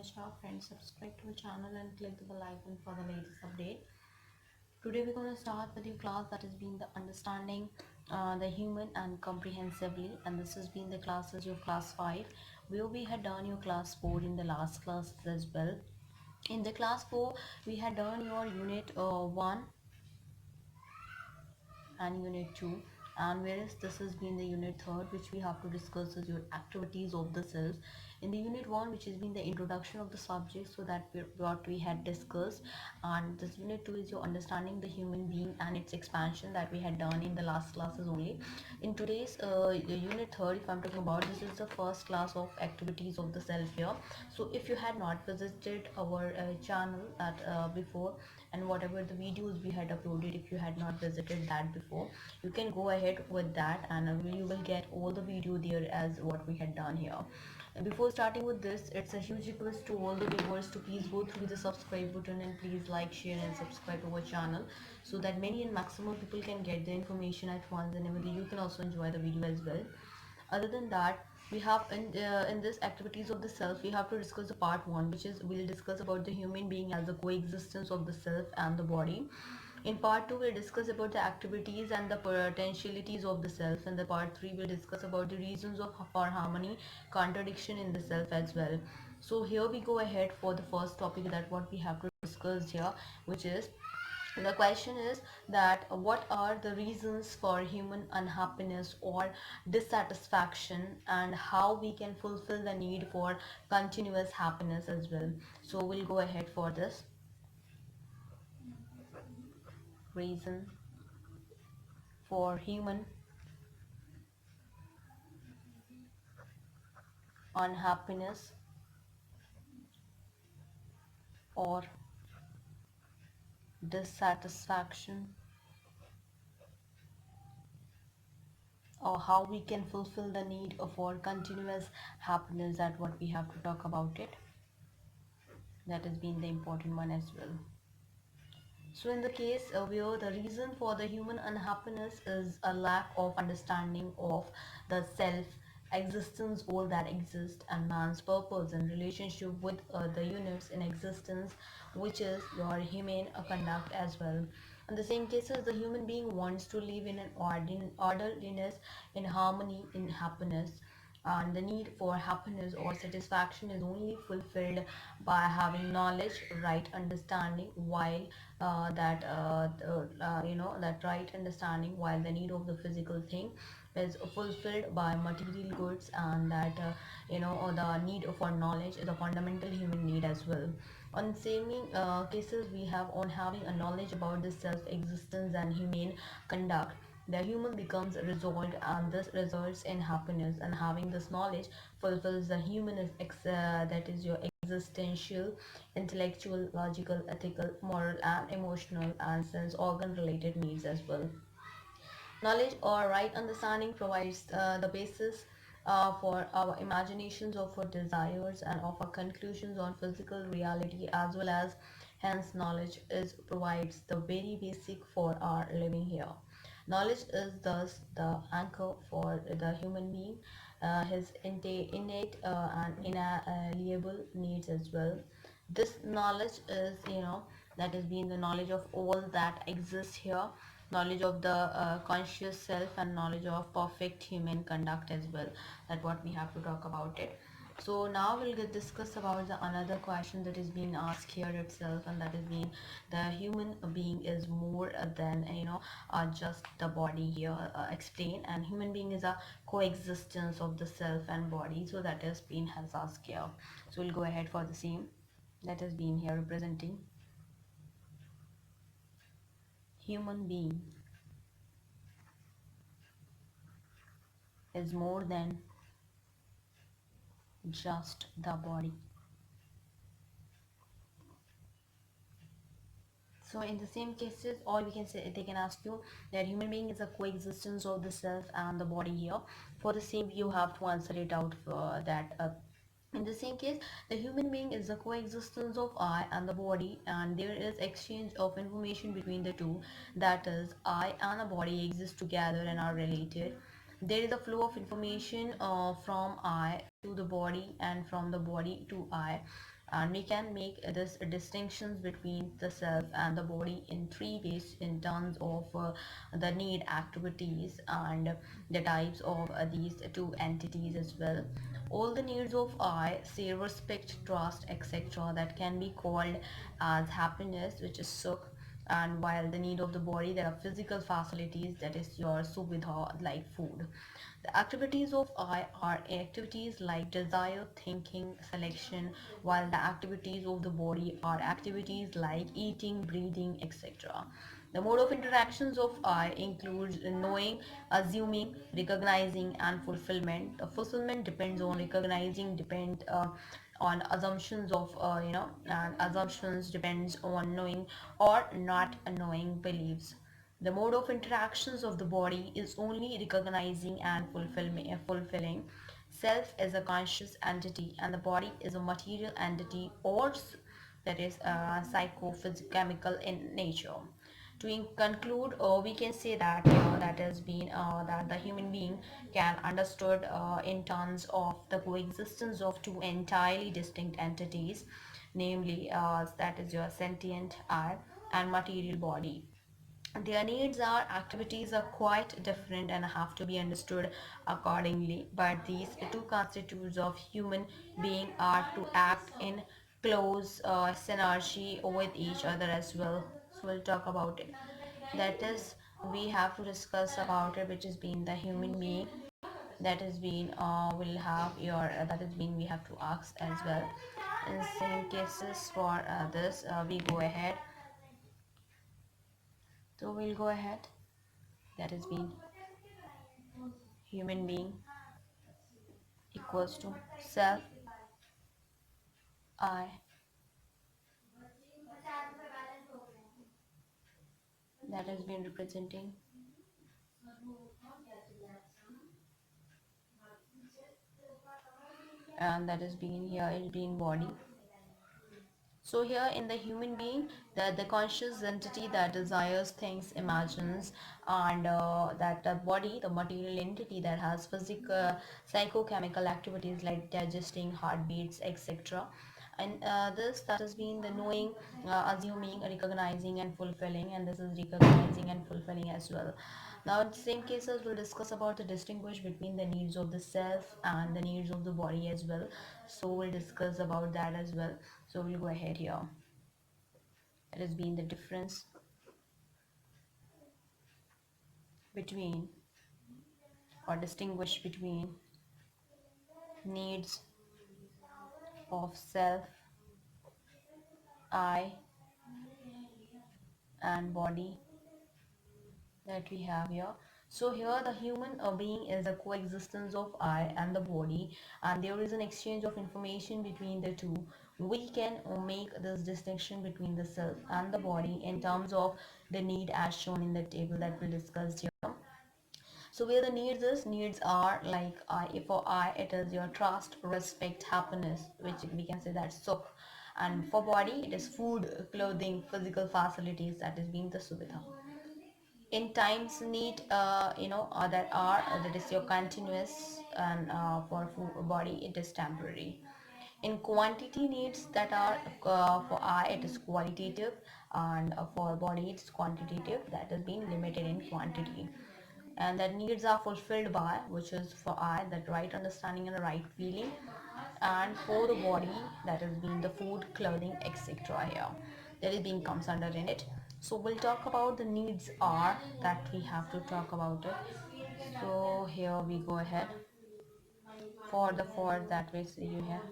Sure, friends, subscribe to our channel and click the bell icon for the latest update. Today we're going to start with your class that has been the understanding the human and comprehensively, and this has been the classes of class 5 where we had done your class 4 in the last class as well. In the class 4 we had done your unit 1 and unit 2, and whereas this has been the unit 3rd which we have to discuss is your activities of the cells. In the unit 1 which has been the introduction of the subject, so that what we had discussed, and this unit 2 is your understanding the human being and its expansion that we had done in the last classes only. In today's unit 3rd, if I'm talking about, this is the first class of activities of the self here. So if you had not visited our channel that before, and whatever the videos we had uploaded, if you had not visited that before, you can go ahead with that, and you will get all the video there as what we had done here. And before starting with this, it's a huge request to all the viewers to please go through the subscribe button and please like, share and subscribe to our channel, so that many and maximum people can get the information at once, and you can also enjoy the video as well. Other than that, we have in this activities of the self, we have to discuss the part 1, which is we'll discuss about the human being as the coexistence of the self and the body. In part 2, we'll discuss about the activities and the potentialities of the self, and the part 3 will discuss about the reasons of for harmony, contradiction in the self as well. So here we go ahead for the first topic that what we have to discuss here, which is the question is that what are the reasons for human unhappiness or dissatisfaction, and how we can fulfill the need for continuous happiness as well. So we'll go ahead for this. Reason for human unhappiness or dissatisfaction, or how we can fulfill the need for continuous happiness, that what we have to talk about it. That has been the important one as well. So in the case where the reason for the human unhappiness is a lack of understanding of the self, existence, all that exists, and man's purpose and relationship with the units in existence, which is your human conduct as well. In the same cases, the human being wants to live in an orderliness, in harmony, in happiness, and the need for happiness or satisfaction is only fulfilled by having knowledge, right understanding, while that right understanding, while the need of the physical thing is fulfilled by material goods, and that the need for knowledge is a fundamental human need as well. On same cases, we have on having a knowledge about the self existence and humane conduct, the human becomes resolved, and this results in happiness, and having this knowledge fulfills the human that is your existential, intellectual, logical, ethical, moral and emotional and sense organ related needs as well. Knowledge or right understanding provides the basis for our imaginations of our desires and of our conclusions on physical reality, as well as hence knowledge is provides the very basic for our living here. Knowledge is thus the anchor for the human being, his innate and inalienable needs as well. This knowledge is, that is being the knowledge of all that exists here, knowledge of the conscious self, and knowledge of perfect human conduct as well, that what we have to talk about it. So now we'll discuss about the another question that is being asked here itself, and that is being the human being is more than just the body here, explain, and human being is a coexistence of the self and body, so that is being has asked here. So we'll go ahead for the same, that has been here representing human being is more than just the body. So in the same cases, or we can say, they can ask you that human being is a coexistence of the self and the body here. For the same, you have to answer it out for that. In the same case, the human being is the coexistence of I and the body, and there is exchange of information between the two. That is, I and the body exist together and are related. There is a flow of information from I to the body, and from the body to I, and we can make this distinctions between the self and the body in three ways in terms of the need activities and the types of these two entities as well. All the needs of I say respect, trust, etc., that can be called as happiness, which is sukh, and while the need of the body, there are physical facilities, that is your suvidha, like food. The activities of I are activities like desire, thinking, selection, while the activities of the body are activities like eating, breathing, etc. The mode of interactions of I includes knowing, assuming, recognizing, and fulfillment. The fulfillment depends on recognizing, depend on assumptions of and assumptions depends on knowing or not knowing beliefs. The mode of interactions of the body is only recognizing and fulfilling. Self is a conscious entity and the body is a material entity, or that is psychophysical in nature. To conclude, we can say that that has been that the human being can understood in terms of the coexistence of two entirely distinct entities, namely that is your sentient I and material body. Their needs are activities are quite different and have to be understood accordingly, but these two constitutes of human being are to act in close synergy with each other as well. So we'll talk about it. That is, we have to discuss about it, which is being the human being. That has been will have your that has been we have to ask as well. In same cases for this, we go ahead. So we'll go ahead. That has been human being equals to self I, that has been representing, and that has been here is being body. So here in the human being, the conscious entity that desires, thinks, imagines, and that the body, the material entity that has physical, psychochemical activities like digesting, heartbeats, etc. And this that has been the knowing, assuming, recognizing, and fulfilling, and this is recognizing and fulfilling as well. Now, in the same cases, we'll discuss about the distinguish between the needs of the self and the needs of the body as well. So we'll discuss about that as well. So we'll go ahead here. It has been the difference between or distinguish between needs of self, I, and body that we have here. So here the human being is a coexistence of I and the body, and there is an exchange of information between the two. We can make this distinction between the self and the body in terms of the need as shown in the table that we discussed here. So where the needs are like if for I it is your trust, respect, happiness, which we can say that's sukh, and for body it is food, clothing, physical facilities, that is being the suvidha. In times need that are that is your continuous, and for food, body it is temporary. In quantity needs that are for I it is qualitative, and for body it's quantitative, that is being limited in quantity. And that needs are fulfilled by, which is for I, that right understanding and the right feeling, and for the body that is being the food, clothing, etc. here that is being comes under in it. So we'll talk about the needs are that we have to talk about it. So here we go ahead for that way. So you have,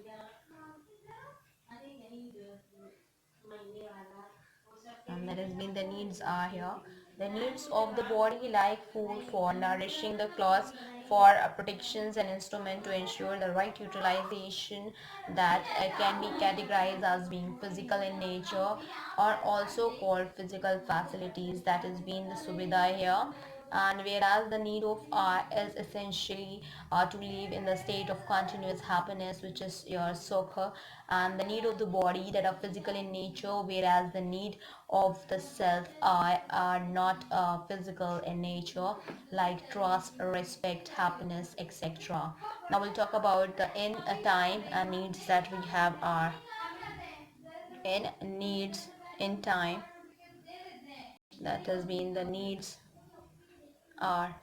and that has been the needs are here. The needs of the body like food for nourishing the clothes, for protections and instrument to ensure the right utilization, that can be categorized as being physical in nature, or also called physical facilities, that is being the suvidha here. And whereas the need of I is essentially to live in the state of continuous happiness, which is your sukha, and the need of the body that are physical in nature, whereas the need of the self I are not physical in nature, like trust, respect, happiness, etc. Now we'll talk about the in time and needs that we have are in needs in time, that has been the needs are.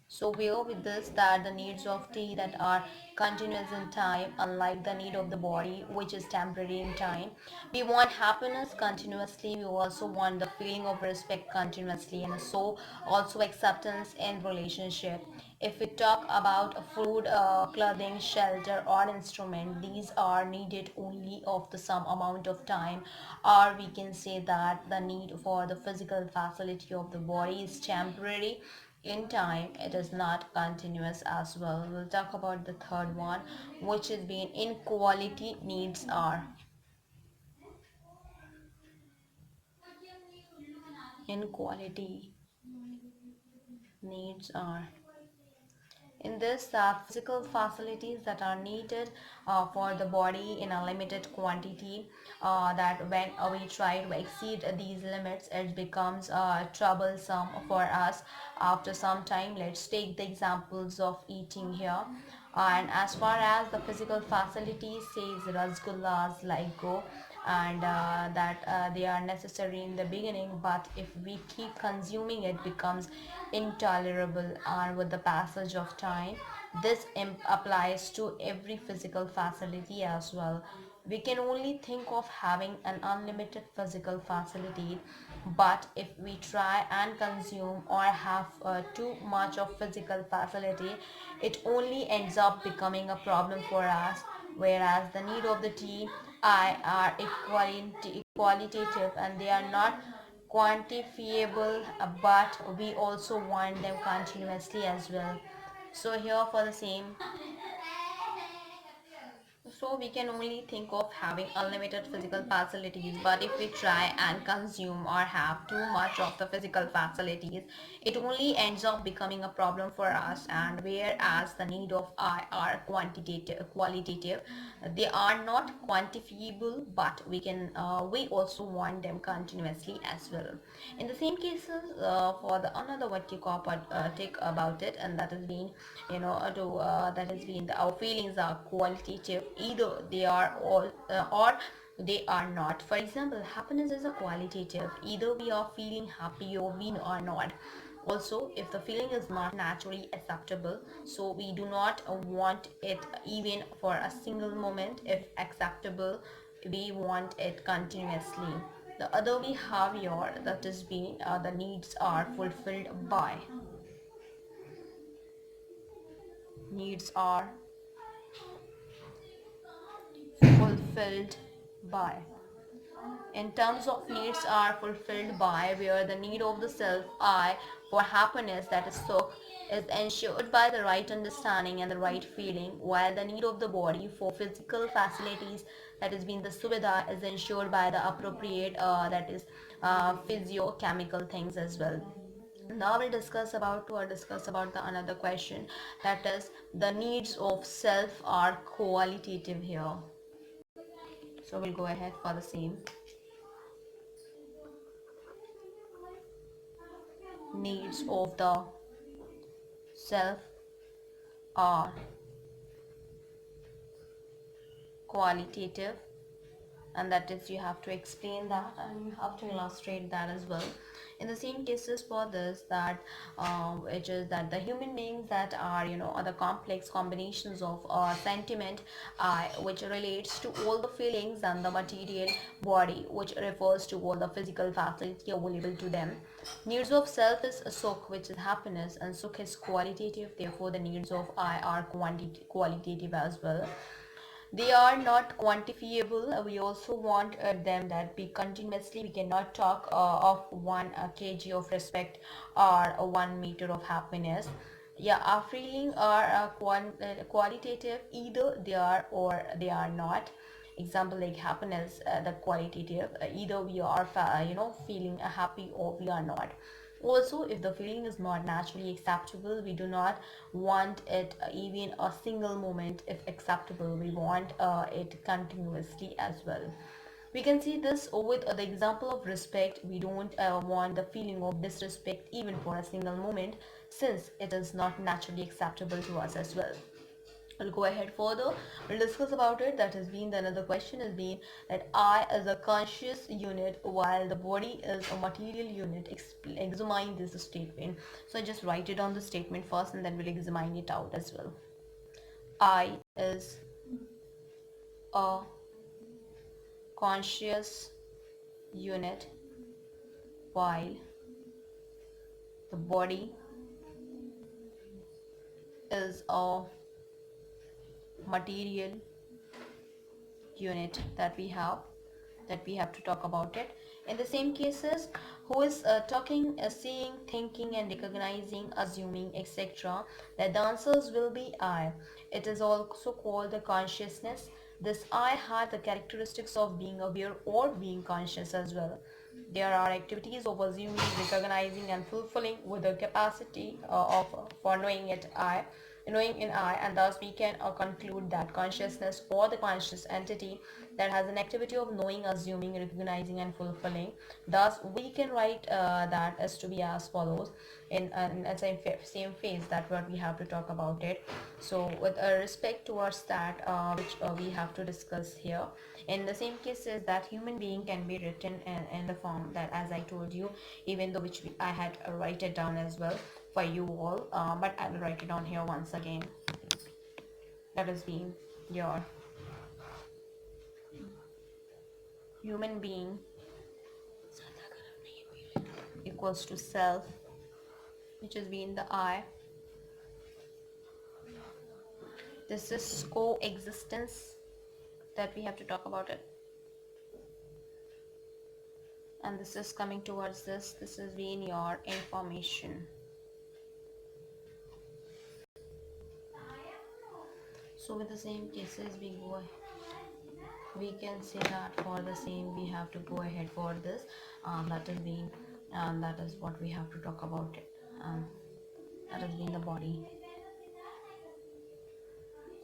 So we go with this that the needs of tea that are continuous in time, unlike the need of the body, which is temporary in time. We want happiness continuously. We also want the feeling of respect continuously, and so also acceptance in relationship. If we talk about food, clothing, shelter, or instrument, these are needed only of the some amount of time, or we can say that the need for the physical facility of the body is temporary in time. It is not continuous as well. We'll talk about the third one, which is being inequality needs are. Inequality needs are. In this, physical facilities that are needed for the body in a limited quantity, that when we try to exceed these limits, it becomes troublesome for us after some time. Let's take the examples of eating here. And as far as the physical facilities says, rasgullas like go, and that they are necessary in the beginning, but if we keep consuming it becomes intolerable. And with the passage of time, this applies to every physical facility as well. We can only think of having an unlimited physical facility, but if we try and consume or have too much of physical facility, it only ends up becoming a problem for us. Whereas the need of the tea I are qualitative, and they are not quantifiable, but we also want them continuously as well. So here for the same, so we can only think of having unlimited physical facilities, but if we try and consume or have too much of the physical facilities, it only ends up becoming a problem for us. And whereas the need of I are qualitative, they are not quantifiable, but we also want them continuously as well. In the same cases, for the another what you call take about it, and that has been, that has been our feelings are qualitative. Either they are all or they are not. For example, happiness is a qualitative. Either we are feeling happy or we are not. Also, if the feeling is not naturally acceptable, so we do not want it even for a single moment. If acceptable, we want it continuously. The other we have here, that is being the needs are fulfilled by. Needs are fulfilled by. In terms of needs are fulfilled by, where the need of the self I for happiness, that is so, is ensured by the right understanding and the right feeling, while the need of the body for physical facilities, that is being the suvidha, is ensured by the appropriate that is physiochemical things as well. Now we'll discuss about the another question, that is the needs of self are qualitative here. So we'll go ahead for the same. Needs of the self are qualitative, and that is you have to explain that and you have to illustrate that as well. In the same cases for this, that which is that the human beings that are, are the complex combinations of sentiment which relates to all the feelings, and the material body, which refers to all the physical facility available to them. Needs of self is sukh, which is happiness, and sukh is qualitative, therefore the needs of I are qualitative as well. They are not quantifiable. We also want them that be continuously. We cannot talk of 1 kg of respect or 1 meter of happiness. Yeah, our feeling are qualitative. Either they are or they are not. Example like happiness, the qualitative. Either we are feeling happy or we are not. Also, if the feeling is not naturally acceptable, we do not want it even a single moment. If acceptable, we want it continuously as well. We can see this with the example of respect. We don't want the feeling of disrespect even for a single moment, since it is not naturally acceptable to us as well. We'll go ahead further. We'll discuss about it. That has been the another question has been that I is a conscious unit while the body is a material unit. Examine this statement. So just write it on the statement first and then we'll examine it out as well. I is a conscious unit while the body is a material unit that we have to talk about it. In the same cases, who is talking, seeing, thinking and recognizing, assuming, etc., that the answers will be I. It is also called the consciousness. This I had the characteristics of being aware or being conscious as well. There are activities of assuming, recognizing and fulfilling with the capacity for knowing it I, knowing in I, and thus we can conclude that consciousness or the conscious entity that has an activity of knowing, assuming, recognizing and fulfilling. Thus we can write that as to be as follows in the same phase that what we have to talk about it. So with respect towards that which we have to discuss here, in the same cases that human being can be written in the form that as I told you, even though which I had write it down as well for you all, but I will write it down here once again. That is being your human being equals to self, which is being the I. This is coexistence that we have to talk about it, and this is coming towards this is being your information. So with the same cases we can say that for the same we have to go ahead for this, that is being that is what we have to talk about it, that has been the body.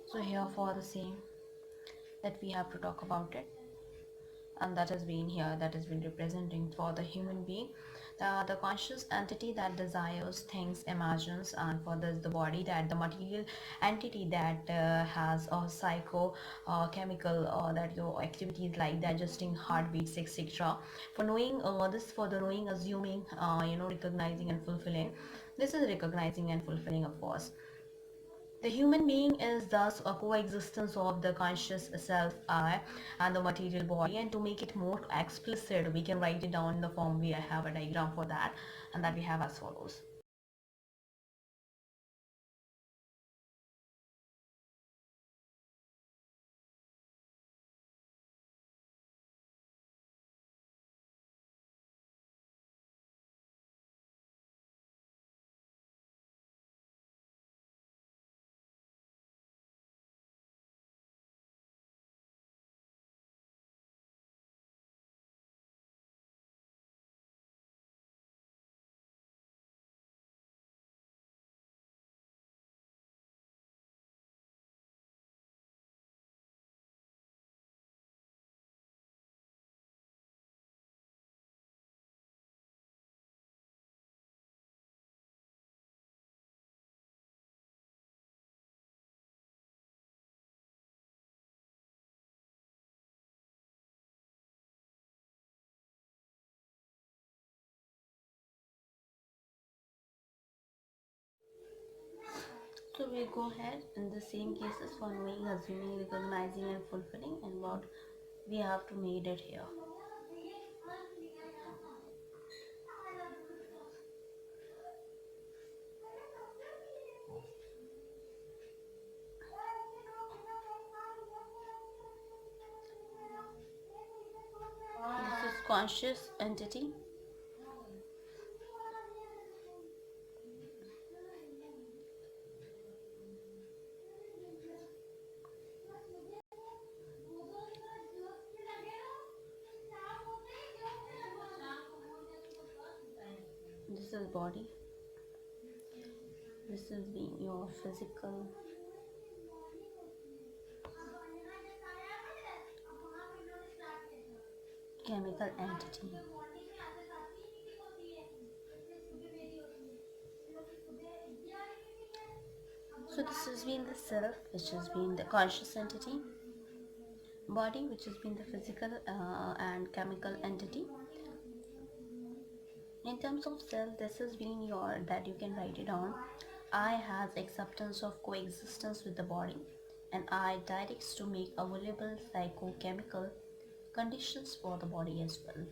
So here for the same that we have to talk about it, and that has been here, that has been representing for the human being the conscious entity that desires, thinks, imagines, and for this the body that the material entity that has a psycho chemical that your activities like digesting, heartbeats, etc. For knowing this, for the knowing, assuming, recognizing and fulfilling. This is recognizing and fulfilling, of course. The human being is thus a coexistence of the conscious self I and the material body, and to make it more explicit we can write it down in the form we have a diagram for that, and that we have as follows. So we go ahead in the same cases for knowing, assuming, recognizing and fulfilling, and what we have to made it here. This is conscious entity. This is body. This is being your physical chemical entity. So this has been the self, which has been the conscious entity, body, which has been the physical and chemical entity. In terms of self, this has been your, that you can write it down. I has acceptance of coexistence with the body, and I directs to make available psychochemical conditions for the body as well.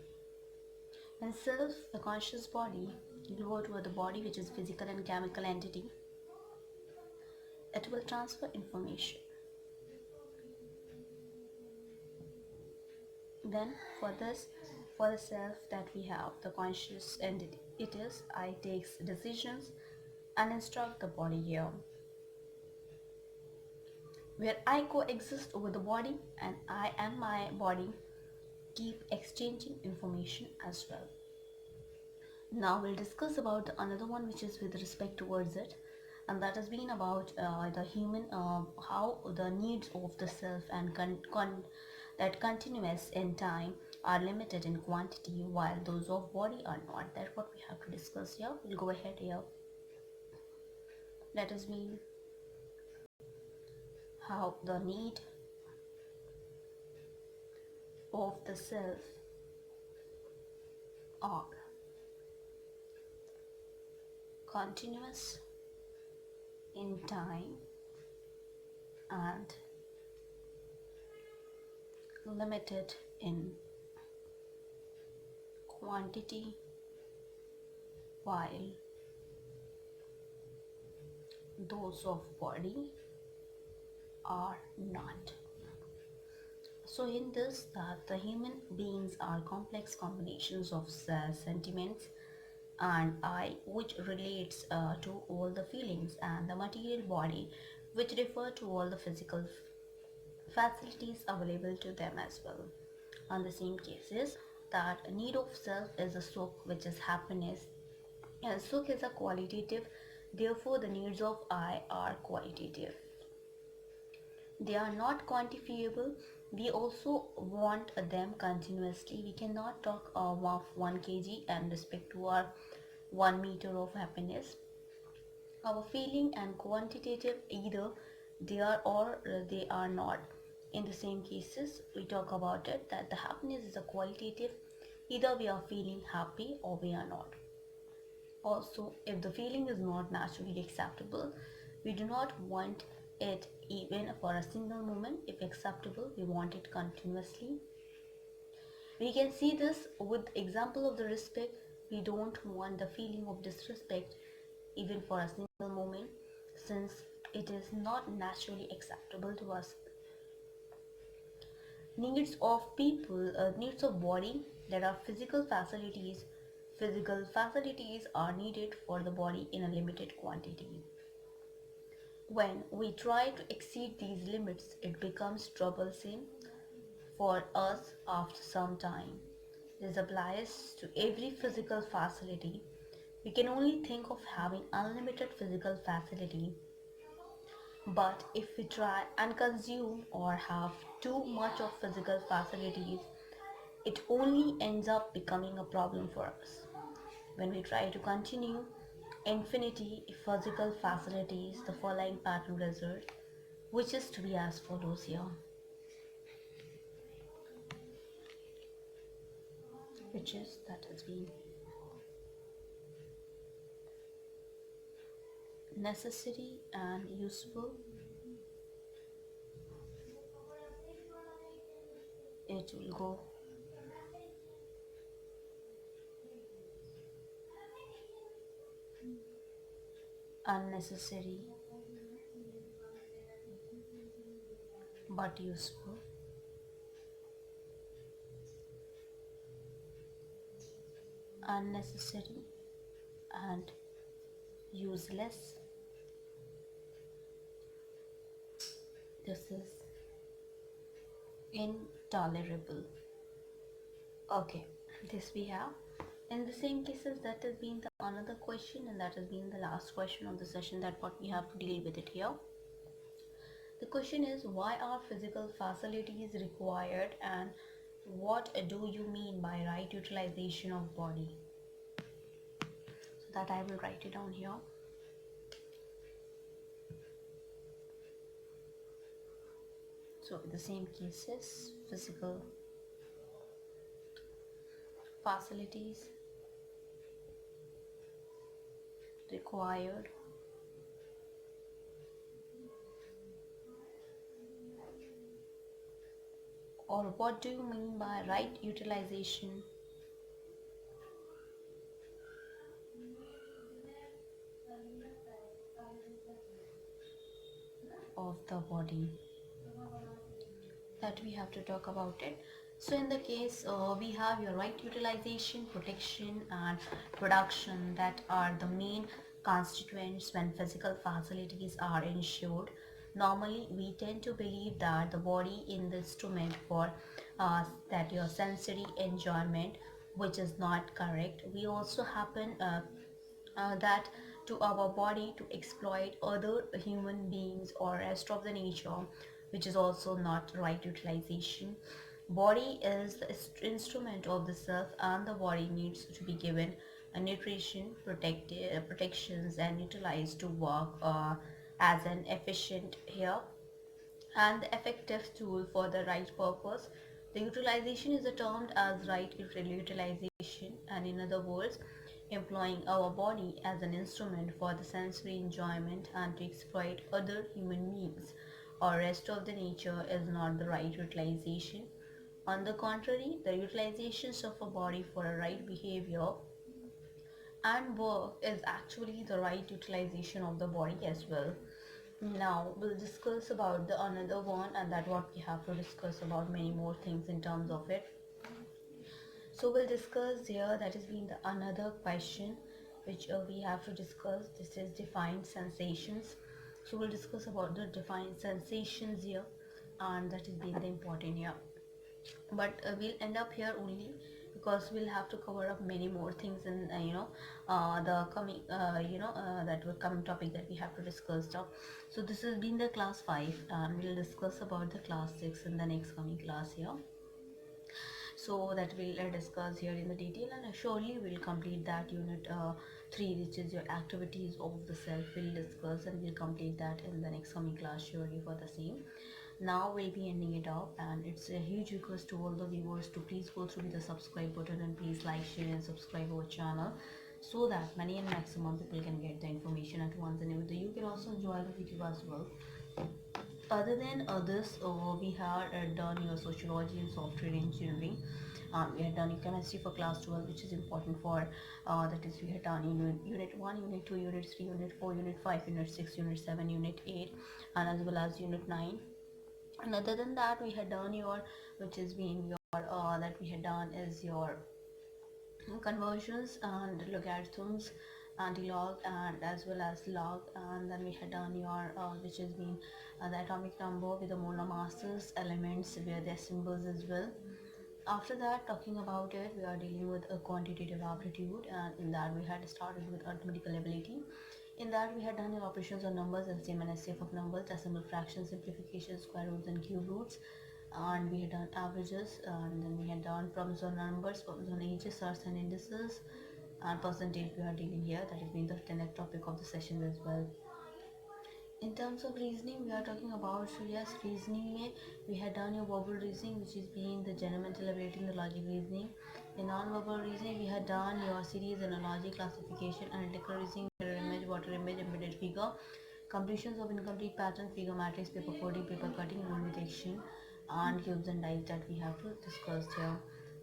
And self, the conscious body, you go to the body, which is physical and chemical entity. It will transfer information. Then for this, for the self that we have, the conscious entity, it is I takes decisions and instruct the body here, where I coexist with the body and I and my body keep exchanging information as well. Now we'll discuss about another one which is with respect towards it, and that has been about the human, how the needs of the self and that continuous in time are limited in quantity while those of body are not. That's what we have to discuss here. We'll go ahead here. That has been how the need of the self are continuous in time and limited in quantity while those of body are not. So in this, that the human beings are complex combinations of sentiments and I, which relates to all the feelings, and the material body, which refer to all the physical facilities available to them as well. On the same cases, that need of self is a sukh, which is happiness, and sukh is a qualitative. Therefore, the needs of I are qualitative. They are not quantifiable. We also want them continuously. We cannot talk of 1 kg and respect to our 1 meter of happiness. Our feeling and quantitative, either they are or they are not. In the same cases, we talk about it that the happiness is a qualitative. Either we are feeling happy or we are not. Also, if the feeling is not naturally acceptable, we do not want it even for a single moment. If acceptable, we want it continuously. We can see this with example of the respect. We don't want the feeling of disrespect even for a single moment, since it is not naturally acceptable to us. Needs of people, needs of body, there are physical facilities. Physical facilities are needed for the body in a limited quantity. When we try to exceed these limits, it becomes troublesome for us after some time. This applies to every physical facility. We can only think of having unlimited physical facility, but if we try and consume or have too much of physical facilities, it only ends up becoming a problem for us. When we try to continue infinity physical facilities, the following pattern result, which is to be as follows here, which is that has been necessary and useful. It will go unnecessary but useful, unnecessary and useless. This is intolerable. Okay, this we have. In the same cases, that has been the another question, and that has been the last question of the session, that what we have to deal with it here. The question is, why are physical facilities required, and what do you mean by right utilization of body? So that I will write it down here. So in the same cases, physical facilities required, or what do you mean by right utilization of the body, that we have to talk about it. So in the case, we have your right utilization, protection and production, that are the main constituents when physical facilities are ensured. Normally we tend to believe that the body in the instrument for that your sensory enjoyment, which is not correct. We also happen that to our body to exploit other human beings or rest of the nature, which is also not right utilization. Body is the instrument of the self, and the body needs to be given a nutrition, protections and utilized to work as an efficient here and the effective tool for the right purpose. The utilization is termed as right utilization, and in other words, employing our body as an instrument for the sensory enjoyment and to exploit other human beings or rest of the nature is not the right utilization. On the contrary, the utilizations of a body for a right behavior and work is actually the right utilization of the body as well. Now we'll discuss about the another one, and that what we have to discuss about many more things in terms of it. So we'll discuss here, that has been the another question which we have to discuss. This is defined sensations. So we'll discuss about the defined sensations here, and that has been the important here. But we'll end up here only because we'll have to cover up many more things in the coming that will coming topic that we have to discuss now. So this has been the class 5, and we'll discuss about the class 6 in the next coming class here. So that we'll discuss here in the detail, and surely we'll complete that unit 3, which is your activities of the self. We'll discuss and we'll complete that in the next coming class surely for the same. Now we'll be ending it up, and it's a huge request to all the viewers to please go through with the subscribe button and please like, share and subscribe our channel, so that many and maximum people can get the information at once, and you can also enjoy the video as well. Other than this, we have done your sociology and software engineering. We had done your chemistry for class 12, which is important for that is, we had done unit 1, unit 2, unit 3, unit 4, unit 5, unit 6, unit 7, unit 8, and as well as unit 9. And other than that, we had done your, which has been your that we had done is your conversions and logarithms, anti-log and as well as log. And then we had done your which has been the atomic number with the molar masses, elements where their symbols as well. After that, talking about it, we are dealing with a quantitative aptitude, and in that we had started with arithmetical ability. In that we had done your operations on numbers, LCM and SCF of numbers, decimal fractions, simplification, square roots and cube roots, and we had done averages, and then we had done problems on numbers, problems on ages, stars and indices, and percentage we are dealing here. That has been the 10th topic of the session as well. In terms of reasoning, we are talking about, so yes, reasoning mein we had done your verbal reasoning, which is being the general mental ability in the logic reasoning. In non-verbal reasoning, we had done your series, analogy, classification, analytical reasoning, mirror image, water image, embedded figure, completions of incomplete pattern, figure matrix, paper coding, paper cutting, wound detection, and cubes and dice that we have to discuss here,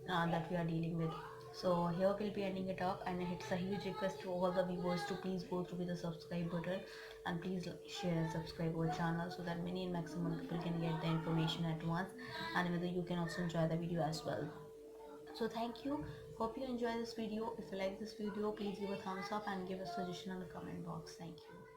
that we are dealing with. So here we'll be ending it up, and it's a huge request to all the viewers to please go through with the subscribe button, and please share and subscribe our channel, so that many and maximum people can get the information at once, and whether you can also enjoy the video as well. So thank you, hope you enjoy this video. If you like this video, please give a thumbs up and give a suggestion in the comment box. Thank you.